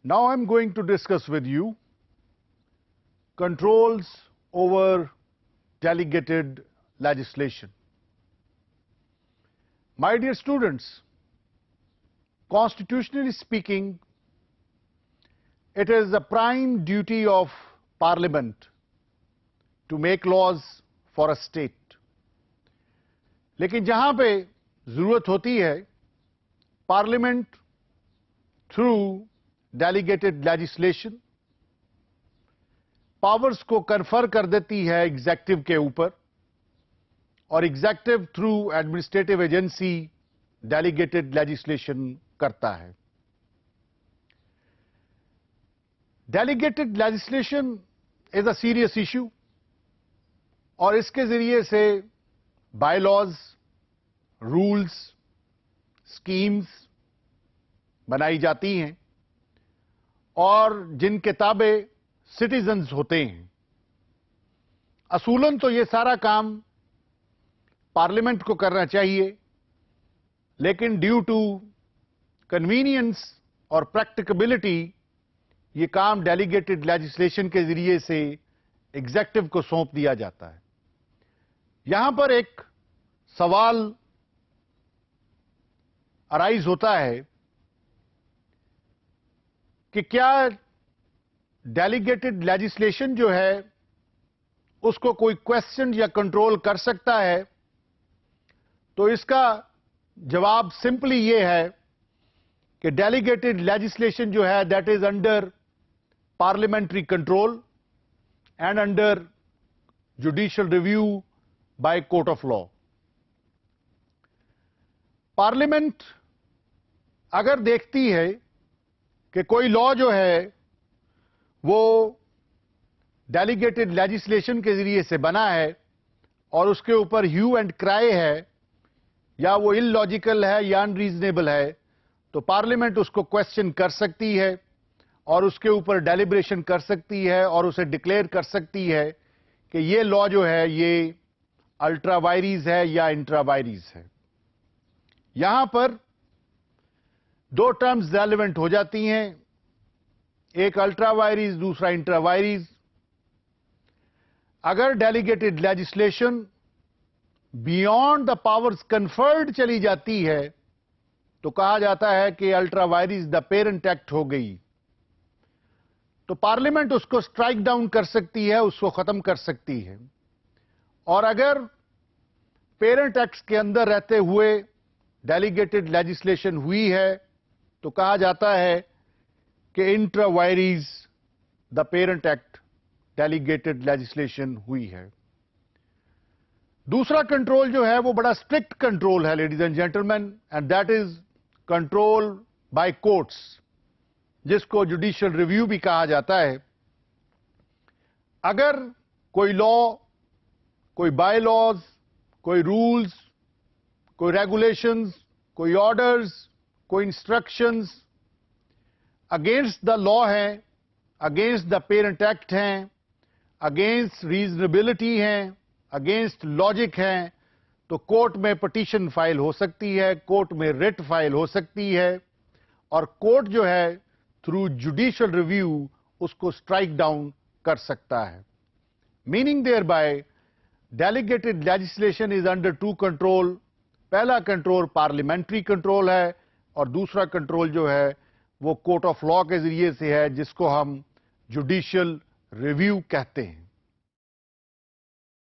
Now I'm going to discuss with you controls over delegated legislation. My dear students, constitutionally speaking, it is the prime duty of Parliament to make laws for a state. लेकिन जहां पे जरूरत होती है, parliament through delegated legislation powers को confer कर देती है एग्जेक्टिव के ऊपर, और executive through administrative agency delegated legislation करता है. Delegated legislation is a serious issue, और इसके जरिए से बायलॉज, रूल्स, स्कीम्स बनाई जाती हैं और जिन किताबें सिटीजन्स होते हैं. असूलन तो ये सारा काम पार्लियामेंट को करना चाहिए, लेकिन ड्यू टू कन्वीनियंस और प्रैक्टिकेबिलिटी ये काम डेलीगेटेड लेजिस्लेशन के जरिए से एग्जेक्टिव को सौंप दिया जाता है. यहां पर एक सवाल अराइज होता है कि क्या डेलीगेटेड लेजिस्लेशन जो है उसको कोई क्वेश्चन या कंट्रोल कर सकता है. तो इसका जवाब सिंपली ये है कि डेलीगेटेड लेजिस्लेशन जो है that is under parliamentary control and under judicial review by court of law. Parliament अगर देखती है कि कोई लॉ जो है वो डेलीगेटेड लेजिस्लेशन के जरिए से बना है और उसके ऊपर ह्यू एंड क्राई है, या वो इलॉजिकल है या अनरीजनेबल है, तो पार्लियामेंट उसको क्वेश्चन कर सकती है और उसके ऊपर डेलिब्रेशन कर सकती है और उसे डिक्लेयर कर सकती है कि ये लॉ जो है ये अल्ट्रा वायरीज है या इंट्रा वायरीज है. यहां पर दो टर्म्स रेलेवेंट हो जाती हैं, एक अल्ट्रा वायरीज, दूसरा इंट्रा वायरीज. अगर delegated legislation beyond the powers conferred चली जाती है तो कहा जाता है कि अल्ट्रा वायरीज द पेरेंट एक्ट हो गई. तो पार्लियामेंट उसको स्ट्राइक डाउन कर सकती है, उसको खत्म कर सकती है. और अगर पेरेंट एक्ट के अंदर रहते हुए डेलीगेटेड लेजिस्लेशन हुई है तो कहा जाता है कि intra वायरीज the parent act delegated legislation हुई है. दूसरा कंट्रोल जो है वो बड़ा स्ट्रिक्ट कंट्रोल है ladies and gentleman, and that is control by courts, जिसको जुडिशियल रिव्यू भी कहा जाता है. अगर कोई लॉ, कोई बाय लॉज, कोई रूल्स, कोई रेगुलेशंस, कोई ऑर्डर्स, कोई इंस्ट्रक्शंस अगेंस्ट द लॉ हैं, अगेंस्ट द पेरेंट एक्ट हैं, अगेंस्ट रीजनेबिलिटी हैं, अगेंस्ट लॉजिक हैं, तो कोर्ट में पिटीशन फाइल हो सकती है, कोर्ट में रिट फाइल हो सकती है, और कोर्ट जो है थ्रू जुडिशियल रिव्यू उसको स्ट्राइक डाउन कर सकता है. Meaning thereby delegated legislation is under two control. पहला कंट्रोल पार्लियामेंट्री कंट्रोल है और दूसरा कंट्रोल जो है वो कोर्ट ऑफ लॉ के जरिए से है, जिसको हम जुडिशियल रिव्यू कहते हैं.